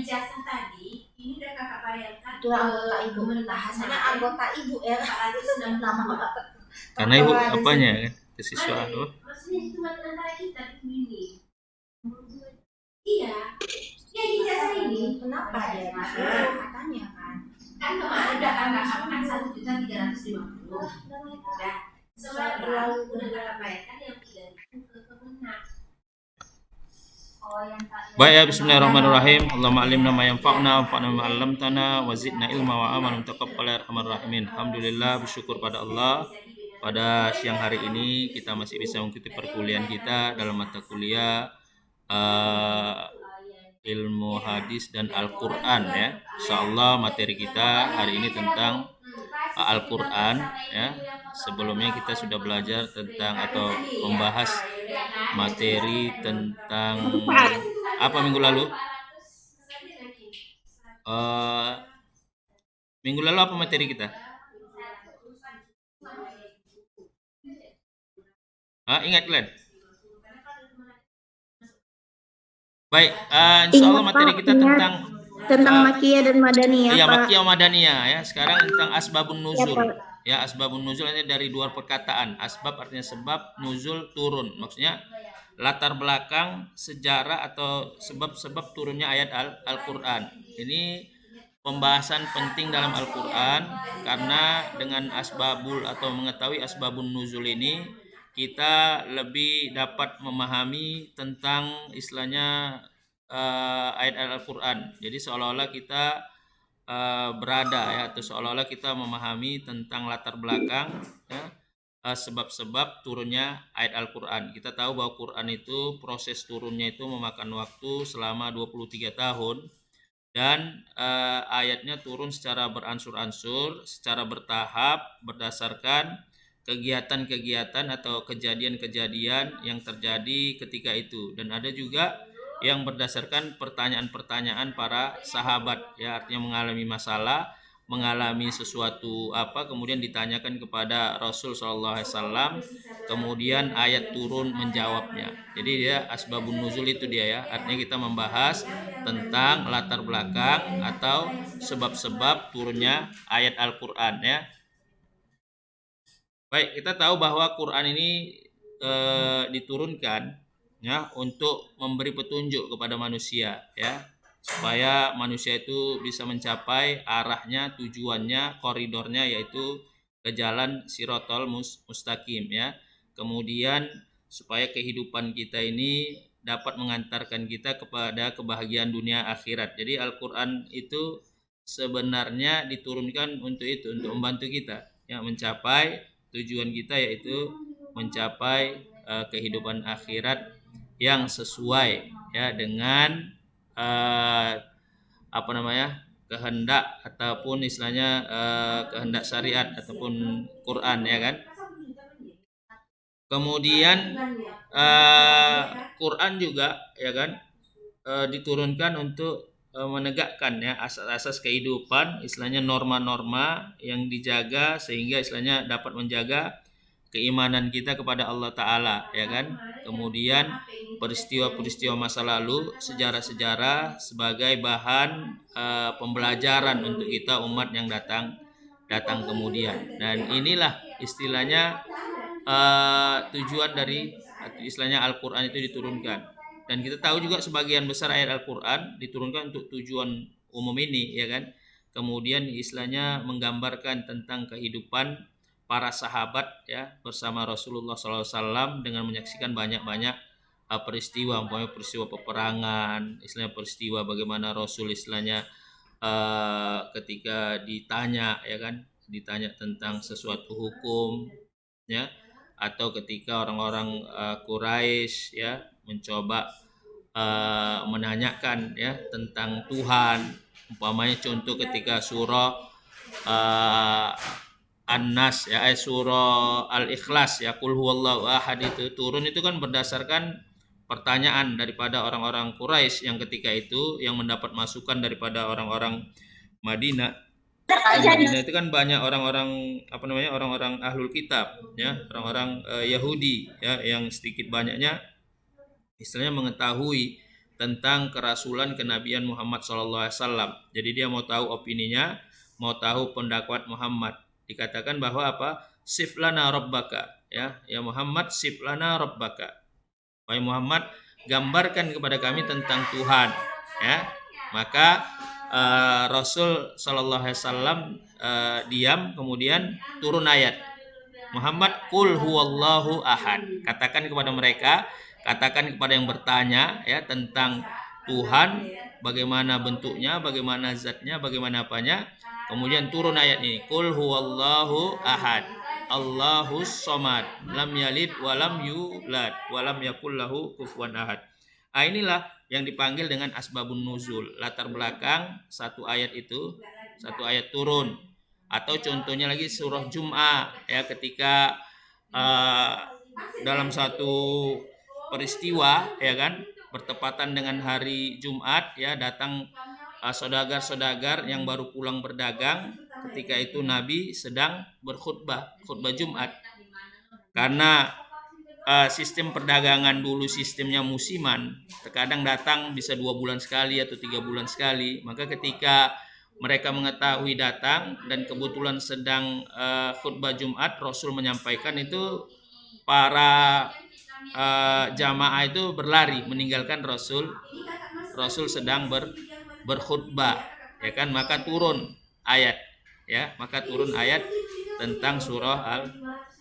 ijazah tadi, ini udah kakak bayarkan. Itu anggota ibu, bahasanya anggota ibu ya. 460 nama. Karena ibu apanya kan? Kesiswaan apa? Maksudnya itu antara kita ini. Iya. Ya ijazah ini. Kenapa dia katanya kan? Kan kemarin udah kan 1.350.000. Udah. Setelah udah kakak bayarkan yang 3.000 ke Kemenak. Baik ya, bismillahirrahmanirrahim. Allahumma alimna ma yanfa'una wanfa'na bima 'allamtana wa zidna ilma wa amalan taqabbal ya arhamar rahimin. Alhamdulillah, bersyukur pada Allah. Pada siang hari ini kita masih bisa mengikuti perkuliahan kita dalam mata kuliah ilmu hadis dan Al-Qur'an ya. Insyaallah materi kita hari ini tentang Al-Qur'an ya. Sebelumnya kita sudah belajar tentang atau membahas materi tentang apa minggu lalu? Minggu lalu apa materi kita? Ingat kalian? Baik, insyaallah materi kita tentang Makiyah dan Madaniyah. Iya, Makiyah Madaniyah ya. Sekarang tentang asbabun nuzul. Ya, asbabun nuzul ini dari dua perkataan. Asbab artinya sebab, nuzul turun. Maksudnya latar belakang sejarah atau sebab-sebab turunnya ayat Al-Qur'an. Ini pembahasan penting dalam Al-Qur'an karena dengan asbabul atau mengetahui asbabun nuzul ini kita lebih dapat memahami tentang istilahnya ayat Al-Qur'an. Jadi seolah-olah kita berada ya, atau seolah-olah kita memahami tentang latar belakang ya, sebab-sebab turunnya ayat Al-Qur'an. Kita tahu bahwa Quran itu proses turunnya itu memakan waktu selama 23 tahun dan ayatnya turun secara beransur-ansur, secara bertahap berdasarkan kegiatan-kegiatan atau kejadian-kejadian yang terjadi ketika itu, dan ada juga yang berdasarkan pertanyaan-pertanyaan para sahabat ya, artinya mengalami masalah, mengalami sesuatu apa, kemudian ditanyakan kepada Rasul SAW, kemudian ayat turun menjawabnya. Jadi dia asbabun nuzul itu dia ya, artinya kita membahas tentang latar belakang atau sebab-sebab turunnya ayat Al-Qur'an ya. Baik, kita tahu bahwa Quran ini diturunkan ya untuk memberi petunjuk kepada manusia ya, supaya manusia itu bisa mencapai arahnya, tujuannya, koridornya, yaitu ke jalan Shiratal Mustaqim ya. Kemudian supaya kehidupan kita ini dapat mengantarkan kita kepada kebahagiaan dunia akhirat. Jadi Al-Qur'an itu sebenarnya diturunkan untuk itu, untuk membantu kita ya mencapai tujuan kita, yaitu mencapai kehidupan akhirat yang sesuai ya dengan kehendak ataupun istilahnya kehendak syariat ataupun Quran ya kan. Kemudian Quran juga ya kan diturunkan untuk menegakkan ya asas-asas kehidupan, istilahnya norma-norma yang dijaga sehingga istilahnya dapat menjaga keimanan kita kepada Allah Ta'ala ya kan. Kemudian peristiwa-peristiwa masa lalu, sejarah-sejarah sebagai bahan pembelajaran untuk kita umat yang datang kemudian. Dan inilah istilahnya tujuan dari istilahnya Al-Qur'an itu diturunkan. Dan kita tahu juga sebagian besar ayat Al-Qur'an diturunkan untuk tujuan umum ini ya kan. Kemudian istilahnya menggambarkan tentang kehidupan para sahabat ya bersama Rasulullah SAW dengan menyaksikan banyak-banyak peristiwa, umpamanya peristiwa peperangan, istilahnya peristiwa bagaimana Rasul istilahnya ketika ditanya ya kan, ditanya tentang sesuatu hukum ya, atau ketika orang-orang Quraisy ya mencoba menanyakan ya tentang Tuhan, umpamanya contoh ketika surah An-Nas ya, surah Al-Ikhlas ya, Qul huwallahu ahad itu turun, itu kan berdasarkan pertanyaan daripada orang-orang Quraisy yang ketika itu yang mendapat masukan daripada orang-orang Madinah. Madinah itu kan banyak orang-orang orang-orang ahlul kitab ya, orang-orang Yahudi ya, yang sedikit banyaknya istilahnya mengetahui tentang kerasulan kenabian Muhammad SAW. Jadi dia mau tahu opininya, mau tahu pendakwat Muhammad. Dikatakan bahwa apa? Sif lana rabbaka, ya Muhammad, sif lana rabbaka. Wahai Muhammad, gambarkan kepada kami tentang Tuhan, ya. Maka Rasul Shallallahu Alaihi Wasallam diam, kemudian turun ayat. Muhammad, qul huwallahu ahad. Katakan kepada mereka, katakan kepada yang bertanya, ya, tentang Tuhan, bagaimana bentuknya, bagaimana zatnya, bagaimana apanya. Kemudian turun ayat ini, qul huwallahu ahad, Allahus somad, lam yalid walam yulad walam yakul lahu kufuwan ahad. Inilah yang dipanggil dengan asbabun nuzul, latar belakang satu ayat itu, satu ayat turun. Atau contohnya lagi surah Jum'ah, ya, ketika dalam satu peristiwa, ya kan, bertepatan dengan hari Jumat, ya, datang saudagar-saudagar yang baru pulang berdagang. Ketika itu Nabi sedang khutbah Jumat. Karena sistem perdagangan dulu sistemnya musiman, terkadang datang bisa 2 bulan sekali atau 3 bulan sekali. Maka ketika mereka mengetahui datang dan kebetulan sedang khutbah Jumat, Rasul menyampaikan itu, para jamaah itu berlari meninggalkan Rasul. Rasul sedang berkhutbah, ya kan, maka turun ayat, ya, tentang surah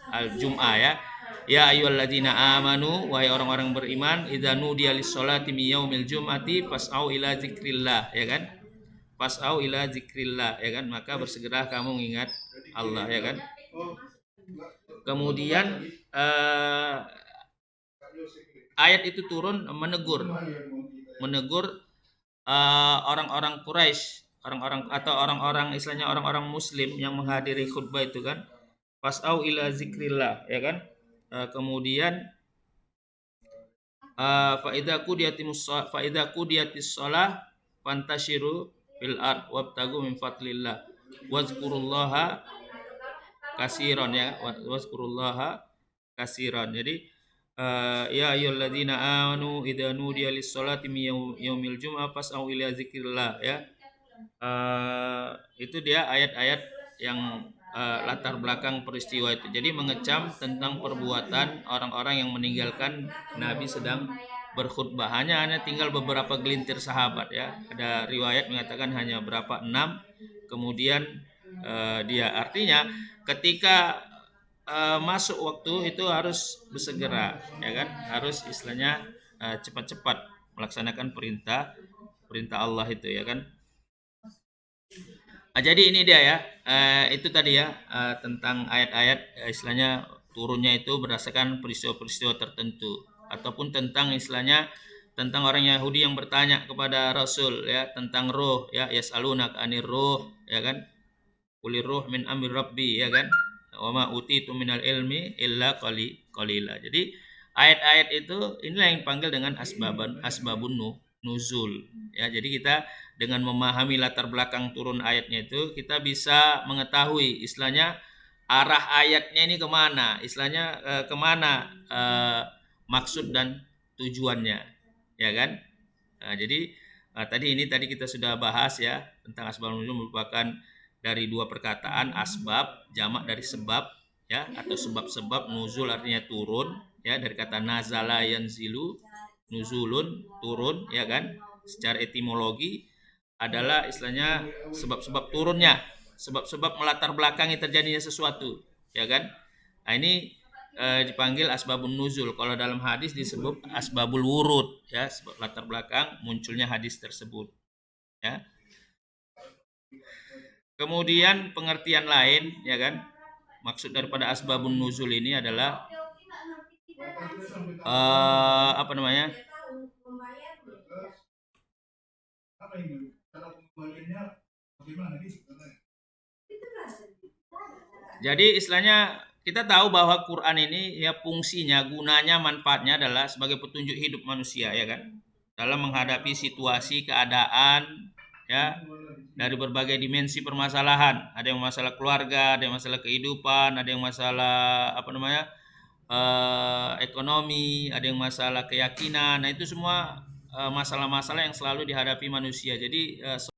Al-Jum'ah, ya. Ya ayyuhalladzina amanu, wahai orang-orang beriman, idza nudiya lis-sholati min yaumil jum'ati fas'au ila zikrillah, ya kan? Fas'au ila zikrillah, ya kan? Maka bersegera kamu mengingat Allah, ya kan? Kemudian ayat itu turun menegur orang-orang Quraisy, orang-orang istilahnya orang-orang Muslim yang menghadiri khutbah itu kan. Fas'au ila zikrillah, ya kan? Kemudian fa idza qudiyatis shalah fantashiru fil ard wabtagu min fadlillah wazkurullaha katsiran, ya, wazkurullaha katsiran. Jadi ya ayyuhalladzina amanu idza nudiya lis-sholati min yaumil jum'ah fas'au ila zikrillah, ya. Itu dia ayat-ayat yang latar belakang peristiwa itu. Jadi mengecam tentang perbuatan orang-orang yang meninggalkan Nabi sedang berkhutbah. Hanya tinggal beberapa gelintir sahabat, ya. Ada riwayat mengatakan hanya berapa, 6. Kemudian dia, artinya ketika masuk waktu itu harus bersegera, ya kan, harus istilahnya cepat-cepat melaksanakan perintah Allah itu, ya kan. Jadi ini dia, ya, itu tadi, ya, tentang ayat-ayat istilahnya turunnya itu berdasarkan peristiwa-peristiwa tertentu, ataupun tentang istilahnya tentang orang Yahudi yang bertanya kepada Rasul, ya, tentang roh, ya, yas'alunaka 'anir roh, ya kan, qulir roh min amri rabbi, ya kan, wa ma utitu minal ilmi illa qalila. Jadi ayat-ayat itu inilah yang dipanggil dengan asbabun nuzul, ya. Jadi kita dengan memahami latar belakang turun ayatnya itu, kita bisa mengetahui istilahnya arah ayatnya ini kemana, istilahnya kemana maksud dan tujuannya, ya kan. Jadi tadi kita sudah bahas, ya, tentang asbabun nuzul merupakan dari 2 perkataan, asbab jamak dari sebab, ya, atau sebab-sebab, nuzul artinya turun, ya, dari kata nazala yanzilu, nuzulun turun, ya kan. Secara etimologi adalah istilahnya sebab-sebab turunnya, sebab-sebab melatar belakangi terjadinya sesuatu, ya kan. Nah, ini dipanggil asbabun nuzul. Kalau dalam hadis disebut asbabul wurud, ya, sebab latar belakang munculnya hadis tersebut, ya. Kemudian pengertian lain, ya kan, maksud daripada asbabun nuzul ini adalah apa namanya? Jadi istilahnya kita tahu bahwa Quran ini, ya, fungsinya, gunanya, manfaatnya adalah sebagai petunjuk hidup manusia, ya kan, dalam menghadapi situasi, keadaan, ya, dari berbagai dimensi permasalahan. Ada yang masalah keluarga, ada yang masalah kehidupan, ada yang masalah apa namanya ekonomi, ada yang masalah keyakinan. Nah, itu semua masalah-masalah yang selalu dihadapi manusia. Jadi